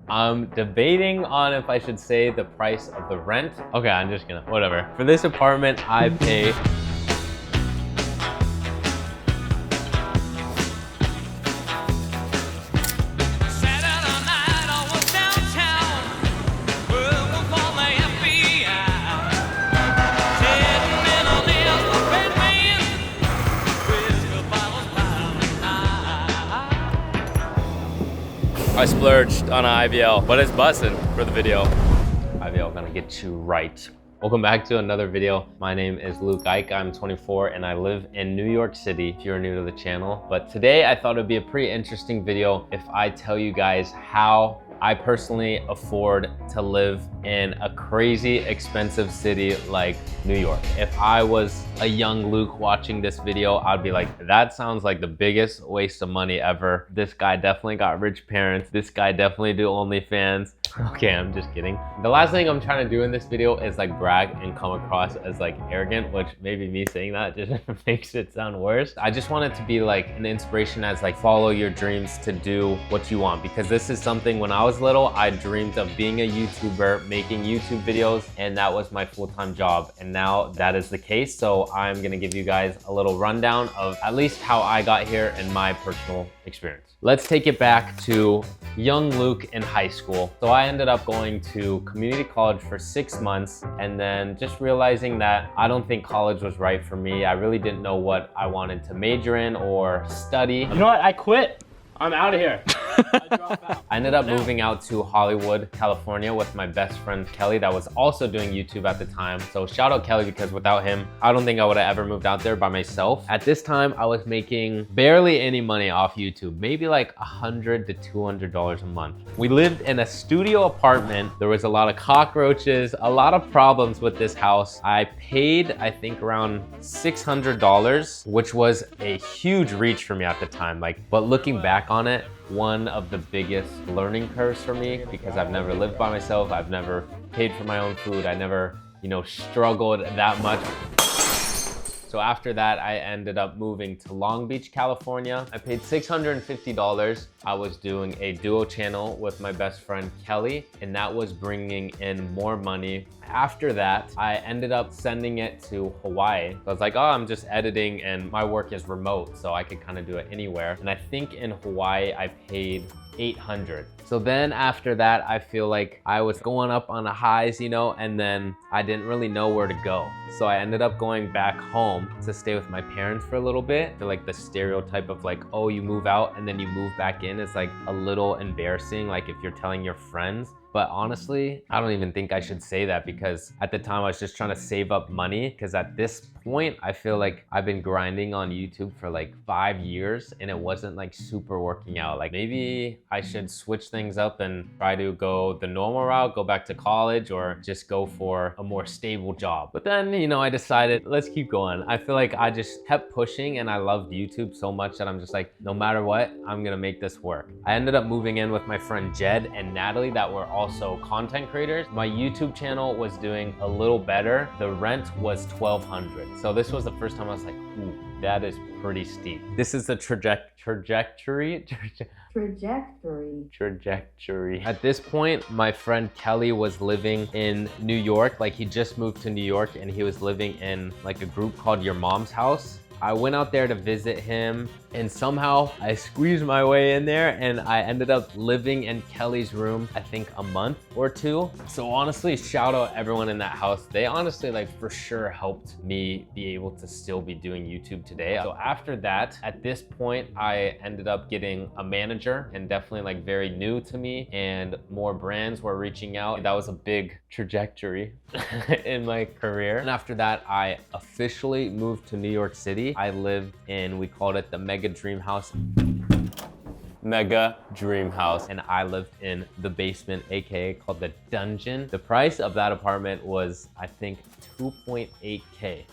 I'm debating on if I should say the price of the rent. Okay, I'm just gonna, whatever. For this apartment, I pay I splurged on an IVL, but it's busting for the video. IVL gonna get you right. Welcome back to another video. My name is Eich. I'm 24 and I live in New York City if you're new to the channel. But today I thought it'd be a pretty interesting video if I tell you guys how I personally afford to live in a crazy expensive city like New York. If I was a young Luke watching this video, I'd be like, that sounds like the biggest waste of money ever. This guy definitely got rich parents. This guy definitely do OnlyFans. Okay, I'm just kidding. The last thing I'm trying to do in this video is like brag and come across as like arrogant, which maybe me saying that just makes it sound worse. I just want it to be like an inspiration as like follow your dreams to do what you want, because this is something when I was little, I dreamed of being a YouTuber, making YouTube videos, and that was my full-time job. And now that is the case. So I'm gonna give you guys a little rundown of at least how I got here and my personal experience. Let's take it back to young Luke in high school. So I ended up going to community college for 6 months and then just realizing that I don't think college was right for me. I really didn't know what I wanted to major in or study. You know what? I quit. I'm out of here. I drop out. I ended up moving out to Hollywood, California with my best friend Kelly that was also doing YouTube at the time. So shout out Kelly, because without him, I don't think I would have ever moved out there by myself. At this time, I was making barely any money off YouTube, maybe like $100 to $200 a month. We lived in a studio apartment. There was a lot of cockroaches, a lot of problems with this house. I paid, I think around $600, which was a huge reach for me at the time. But looking back on it, one of the biggest learning curves for me, because I've never lived by myself. I've never paid for my own food. I never, struggled that much. So after that, I ended up moving to Long Beach, California. I paid $650. I was doing a duo channel with my best friend Kelly, and that was bringing in more money. After that, I ended up sending it to Hawaii. So I was like, oh, I'm just editing and my work is remote, so I could kind of do it anywhere. And I think in Hawaii, I paid $800. So then after that, I feel like I was going up on the highs, and then I didn't really know where to go. So I ended up going back home to stay with my parents for a little bit. I feel like the stereotype of like, oh, you move out and then you move back in is like a little embarrassing, like if you're telling your friends. But honestly, I don't even think I should say that, because at the time I was just trying to save up money, because at this point, I feel like I've been grinding on YouTube for like 5 years and it wasn't like super working out. Like maybe I should switch things up and try to go the normal route, go back to college, or just go for a more stable job. But then, I decided, let's keep going. I feel like I just kept pushing and I loved YouTube so much that I'm just like, no matter what, I'm gonna make this work. I ended up moving in with my friend Jed and Natalie that were also content creators. My YouTube channel was doing a little better. The rent was $1,200. So this was the first time I was like, ooh, that is pretty steep. This is the trajectory. At this point, my friend Kelly was living in New York. Like he just moved to New York and he was living in like a group called Your Mom's House. I went out there to visit him and somehow I squeezed my way in there and I ended up living in Kelly's room, I think a month or two. So honestly, shout out everyone in that house. They honestly for sure helped me be able to still be doing YouTube today. So after that, at this point, I ended up getting a manager, and definitely very new to me, and more brands were reaching out. That was a big trajectory in my career. And after that, I officially moved to New York City. I lived in, we called it the Mega Dream House. Mega Dream House. And I lived in the basement, AKA called the Dungeon. The price of that apartment was, I think, 2.8K.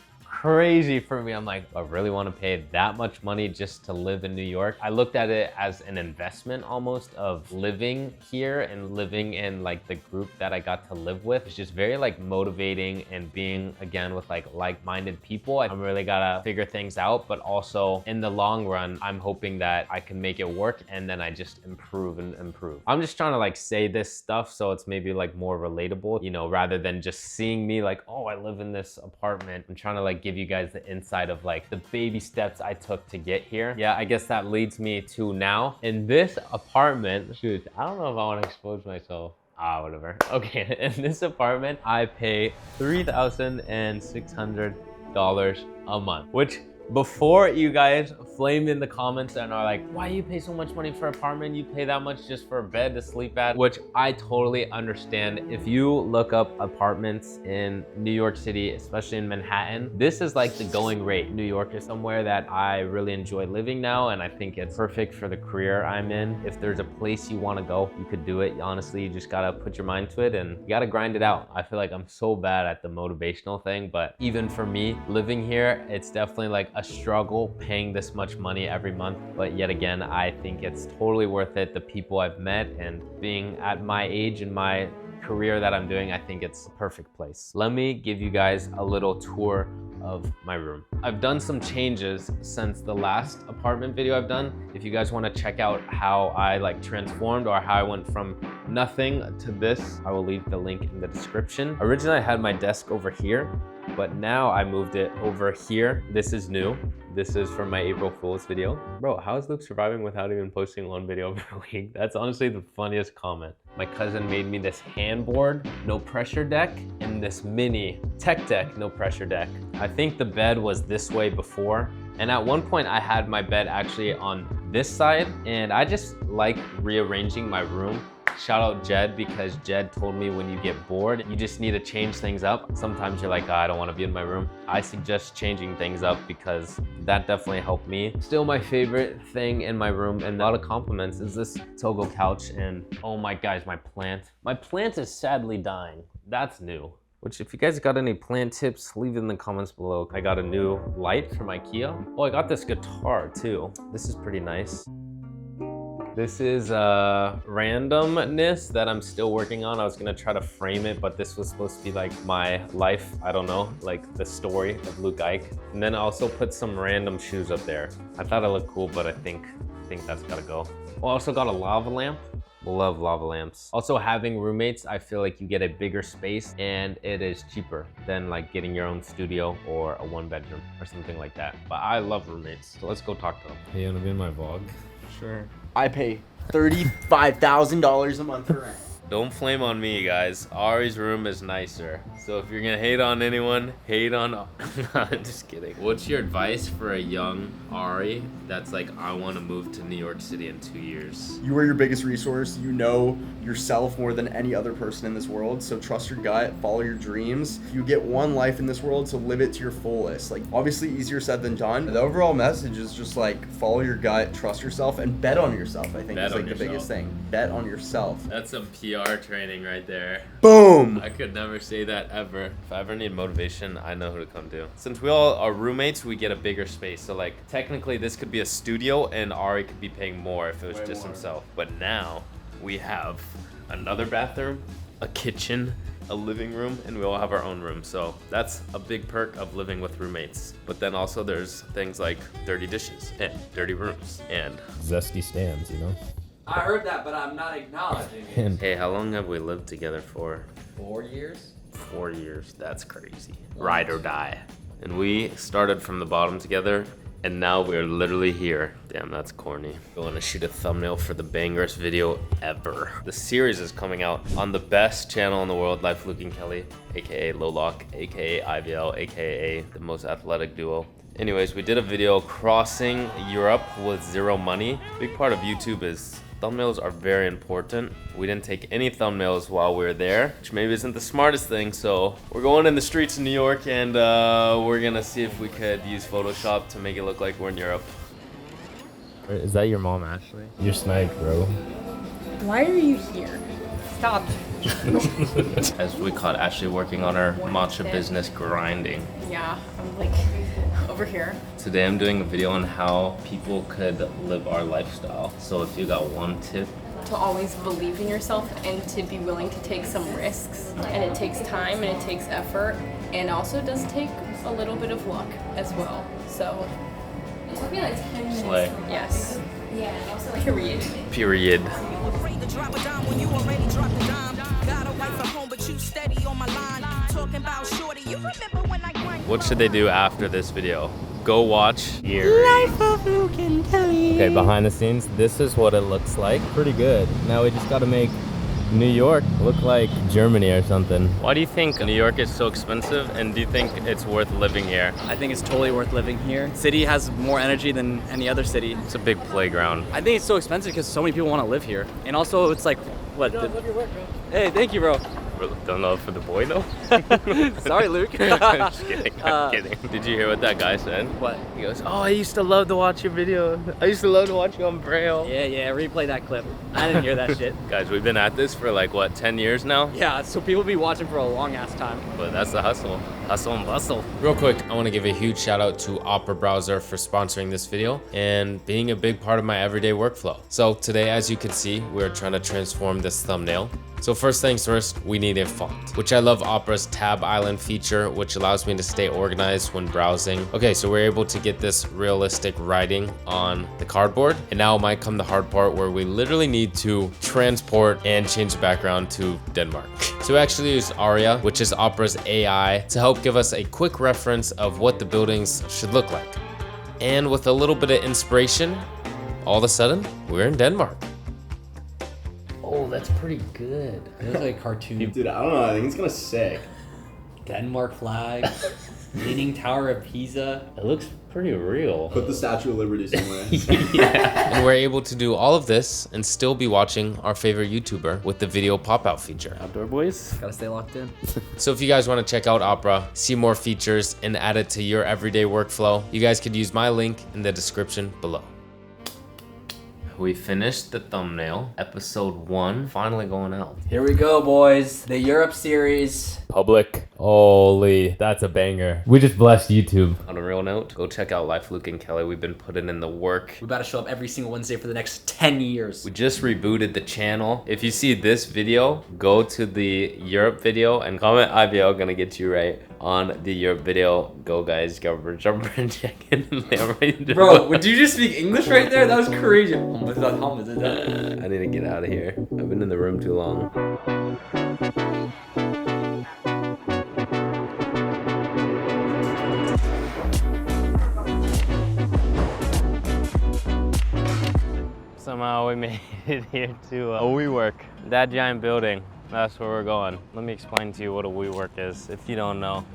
crazy for me. I'm like, I really want to pay that much money just to live in New York. I looked at it as an investment almost of living here and living in like the group that I got to live with. It's just very like motivating, and being again with like-minded people. I'm really gotta figure things out, but also in the long run, I'm hoping that I can make it work, and then I just improve and improve. I'm just trying to like say this stuff so it's maybe like more relatable, you know, rather than just seeing me like, oh, I live in this apartment. I'm trying to like give you guys the insight of like the baby steps I took to get here. Yeah, I guess that leads me to now. In this apartment, shoot, I don't know if I want to expose myself. Whatever. Okay, in this apartment, I pay $3,600 a month, which before you guys flame in the comments and are like, why you pay so much money for an apartment? You pay that much just for a bed to sleep at, which I totally understand. If you look up apartments in New York City, especially in Manhattan, this is like the going rate. New York is somewhere that I really enjoy living now, and I think it's perfect for the career I'm in. If there's a place you want to go, you could do it. Honestly, you just gotta put your mind to it and you gotta grind it out. I feel like I'm so bad at the motivational thing, but even for me, living here, it's definitely like a struggle paying this much money every month. But yet again, I think it's totally worth it. The people I've met and being at my age and my career that I'm doing, I think it's a perfect place. Let me give you guys a little tour of my room. I've done some changes since the last apartment video I've done. If you guys want to check out how I like transformed or how I went from nothing to this, I will leave the link in the description. Originally I had my desk over here, but now I moved it over here. This is new. This is from my April Fool's video. Bro, how is Luke surviving without even posting one video per week? That's honestly the funniest comment. My cousin made me this handboard, no pressure deck, and this mini tech deck, no pressure deck. I think the bed was this way before. And at one point I had my bed actually on this side, and I just like rearranging my room. Shout out Jed, because Jed told me when you get bored, you just need to change things up. Sometimes you're like, oh, I don't want to be in my room. I suggest changing things up because that definitely helped me. Still my favorite thing in my room, and a lot of compliments, is this Togo couch. And oh my guys, my plant. My plant is sadly dying. That's new. Which, if you guys got any plant tips, leave it in the comments below. I got a new light from IKEA. Oh, I got this guitar too. This is pretty nice. This is randomness that I'm still working on. I was gonna try to frame it, but this was supposed to be like my life. I don't know, like the story of Luke Eich. And then I also put some random shoes up there. I thought it looked cool, but I think that's gotta go. I also got a lava lamp. Love lava lamps. Also, having roommates, I feel like you get a bigger space and it is cheaper than like getting your own studio or a 1-bedroom or something like that. But I love roommates, so let's go talk to them. Hey, you wanna be in my vlog? Sure. I pay $35,000 a month for rent. Don't flame on me, guys. Ari's room is nicer. So if you're gonna hate on anyone, hate on... I'm just kidding. What's your advice for a young Ari that's like, I want to move to New York City in 2 years? You are your biggest resource. You know yourself more than any other person in this world. So trust your gut, follow your dreams. You get one life in this world, so live it to your fullest. Like, obviously easier said than done. The overall message is just like, follow your gut, trust yourself, and bet on yourself, I think is like the biggest thing. Bet on yourself. That's some PR training right there. Boom! I could never say that ever. If I ever need motivation, I know who to come to. Since we all are roommates, we get a bigger space. So like, technically this could be a studio and Ari could be paying more if it was just himself. But now we have another bathroom, a kitchen, a living room, and we all have our own room. So that's a big perk of living with roommates. But then also there's things like dirty dishes and dirty rooms and zesty stands, you know? I heard that, but I'm not acknowledging it. And hey, how long have we lived together for? 4 years? 4 years, that's crazy. Ride or die. And we started from the bottom together, and now we're literally here. Damn, that's corny. We want to shoot a thumbnail for the bangerest video ever. The series is coming out on the best channel in the world, Life Luke and Kelly, aka Lolock, aka IVL, aka the most athletic duo. Anyways, we did a video crossing Europe with zero money. Big part of YouTube is thumbnails are very important. We didn't take any thumbnails while we were there, which maybe isn't the smartest thing, so we're going in the streets of New York and we're gonna see if we could use Photoshop to make it look like we're in Europe. Is that your mom, Ashley? You're sniped, bro. Why are you here? Stop As we caught Ashley working on her matcha business, grinding. Yeah, I'm like over here. Today I'm doing a video on how people could live our lifestyle. So if you got one tip. To always believe in yourself and to be willing to take some risks. And it takes time and it takes effort. And also does take a little bit of luck as well. So it took me like 10 minutes. Slay. Yes. Period. Period. What should they do after this video? Go watch Life of Luke and Kelly. Okay, behind the scenes, this is what it looks like. Pretty good. Now we just gotta make New York look like Germany or something. Why do you think New York is so expensive, and do you think it's worth living here? I think it's totally worth living here. City has more energy than any other city. It's a big playground. I think it's so expensive because so many people want to live here. And also it's like, what? Love your work, bro. Hey, thank you, bro. Don't know for the boy though. Sorry, Luke. I'm just kidding. I'm kidding. Did you hear what that guy said? What? He goes, "Oh, I used to love to watch your video. I used to love to watch you on Braille." Yeah, replay that clip. I didn't hear that shit. Guys, we've been at this for like what, 10 years now? Yeah, so people be watching for a long ass time. But that's the hustle. Hustle and bustle. Real quick, I want to give a huge shout out to Opera Browser for sponsoring this video and being a big part of my everyday workflow. So today, as you can see, we're trying to transform this thumbnail. So first things first, we need a font, which I love Opera's Tab Island feature, which allows me to stay organized when browsing. Okay, so we're able to get this realistic writing on the cardboard. And now might come the hard part where we literally need to transport and change the background to Denmark. So we actually use Aria, which is Opera's AI, to help give us a quick reference of what the buildings should look like. And with a little bit of inspiration, all of a sudden, we're in Denmark. Oh, that's pretty good. It looks like a cartoon. Dude, I don't know. I think it's gonna sick. Denmark flag, Leaning Tower of Pisa. It looks pretty real. Put the Statue of Liberty somewhere. Yeah. And we're able to do all of this and still be watching our favorite YouTuber with the video pop-out feature. Outdoor boys, gotta stay locked in. So if you guys want to check out Opera, see more features, and add it to your everyday workflow, you guys could use my link in the description below. We finished the thumbnail. Episode 1 finally going out. Here we go, boys. The Europe series. Public. Holy, that's a banger. We just blessed YouTube. On a real note, go check out Life Luke and Kelly. We've been putting in the work. We about to show up every single Wednesday for the next 10 years. We just rebooted the channel. If you see this video, go to the Europe video and comment IBL, gonna get you right on the Europe video. Go guys, go jump and check in. Bro, did you just speak English right there? That was crazy. I need to get out of here. I've been in the room too long. Somehow we made it here to a WeWork. That giant building, that's where we're going. Let me explain to you what a WeWork is, if you don't know.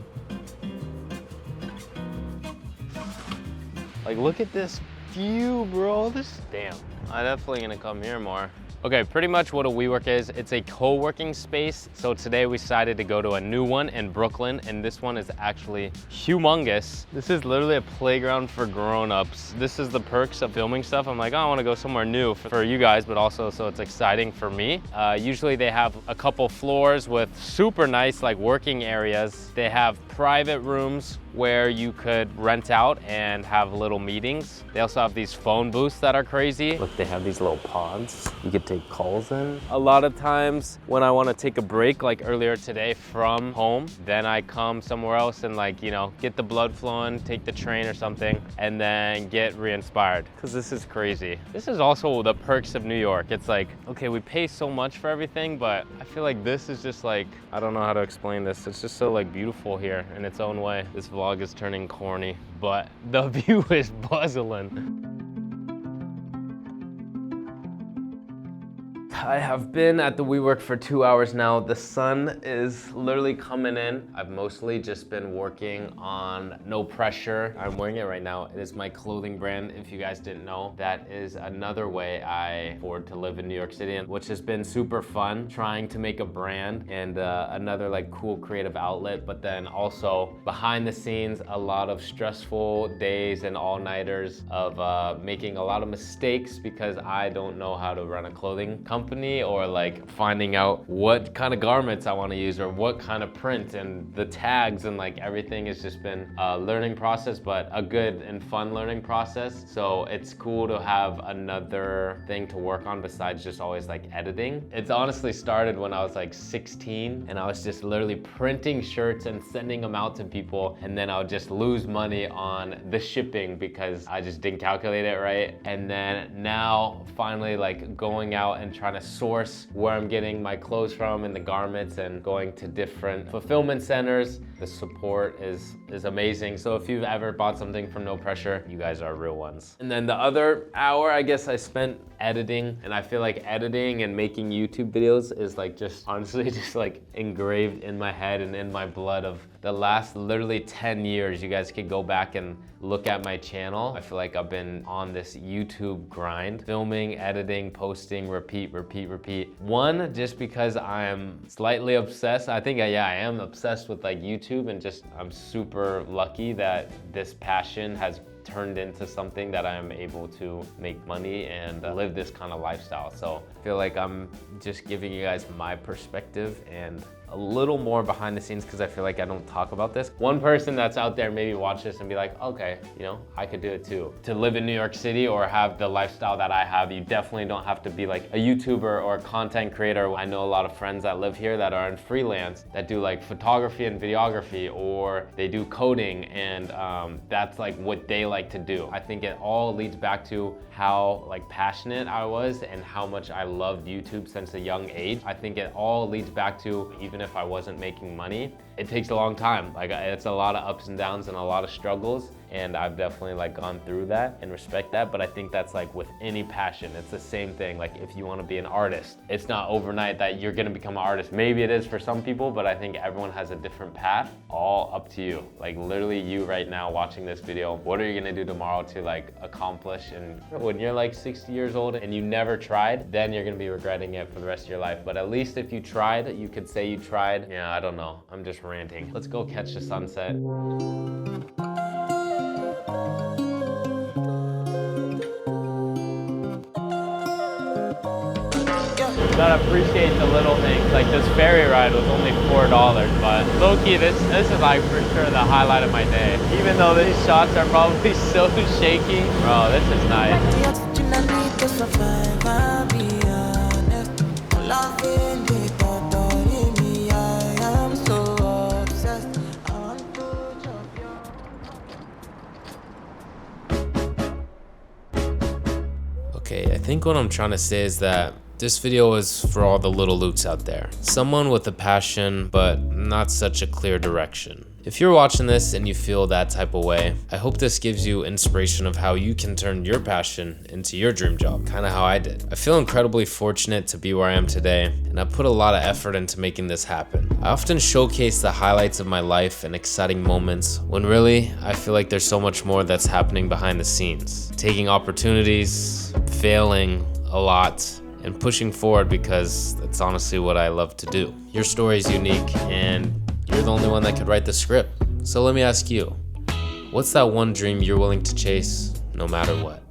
Like, look at this view, bro. Damn, I'm definitely gonna come here more. Okay, pretty much what a WeWork is, it's a co-working space. So today we decided to go to a new one in Brooklyn, and this one is actually humongous. This is literally a playground for grown-ups. This is the perks of filming stuff. I'm like, oh, I wanna go somewhere new for you guys, but also so it's exciting for me. Usually they have a couple floors with super nice like working areas. They have private rooms where you could rent out and have little meetings. They also have these phone booths that are crazy. Look, they have these little pods you could take calls in. A lot of times when I want to take a break, like earlier today from home, then I come somewhere else and like, you know, get the blood flowing, take the train or something, and then get re-inspired, because this is crazy. This is also the perks of New York. It's like, okay, we pay so much for everything, but I feel like this is just like, I don't know how to explain this. It's just so like beautiful here in its own way. This vlog is turning corny, but the view is buzzing. I have been at the WeWork for 2 hours now. The sun is literally coming in. I've mostly just been working on No Pressure. I'm wearing it right now. It is my clothing brand, if you guys didn't know. That is another way I afford to live in New York City, which has been super fun, trying to make a brand and another like cool creative outlet, but then also behind the scenes, a lot of stressful days and all-nighters of making a lot of mistakes because I don't know how to run a clothing company. company or like finding out what kind of garments I want to use or what kind of print and the tags and like everything has just been a learning process, but a good and fun learning process. So it's cool to have another thing to work on besides just always like editing. It's honestly started when I was like 16 and I was just literally printing shirts and sending them out to people, and then I would just lose money on the shipping because I just didn't calculate it right. And then now finally like going out and trying to source where I'm getting my clothes from and the garments and going to different fulfillment centers. The support is amazing. So if you've ever bought something from No Pressure, you guys are real ones. And then the other hour I guess I spent editing, and I feel like editing and making YouTube videos is like just honestly just like engraved in my head and in my blood of the last literally 10 years. You guys could go back and look at my channel. I feel like I've been on this YouTube grind, filming, editing, posting, repeat. One, just because I'm slightly obsessed. I think I am obsessed with like YouTube, and just I'm super lucky that this passion has turned into something that I'm able to make money and live this kind of lifestyle. So I feel like I'm just giving you guys my perspective and a little more behind the scenes because I feel like I don't talk about this. One person that's out there maybe watch this and be like, okay, you know, I could do it too. To live in New York City or have the lifestyle that I have, you definitely don't have to be like a YouTuber or a content creator. I know a lot of friends that live here that are in freelance that do like photography and videography, or they do coding, and that's like what they like to do. I think it all leads back to how like passionate I was and how much I loved YouTube since a young age. I think it all leads back to, even if I wasn't making money, it takes a long time. Like it's a lot of ups and downs and a lot of struggles, and I've definitely like gone through that and respect that. But I think that's like with any passion, it's the same thing. Like if you want to be an artist, it's not overnight that you're gonna become an artist. Maybe it is for some people, but I think everyone has a different path. All up to you. Like literally you right now watching this video, what are you gonna do tomorrow to like accomplish? And when you're like 60 years old and you never tried, then you're gonna be regretting it for the rest of your life. But at least if you tried, you could say you tried. Yeah, I don't know, I'm just ranting. Let's go catch the sunset. Gotta appreciate the little things. Like this ferry ride was only $4, but low-key, this is like for sure the highlight of my day. Even though these shots are probably so shaky, bro, this is nice. Okay, I think what I'm trying to say is that this video is for all the little Lukes out there. Someone with a passion, but not such a clear direction. If you're watching this and you feel that type of way, I hope this gives you inspiration of how you can turn your passion into your dream job, kind of how I did. I feel incredibly fortunate to be where I am today, and I put a lot of effort into making this happen. I often showcase the highlights of my life and exciting moments, when really, I feel like there's so much more that's happening behind the scenes. Taking opportunities, failing a lot, and pushing forward because that's honestly what I love to do. Your story is unique, and you're the only one that could write the script. So let me ask you, what's that one dream you're willing to chase no matter what?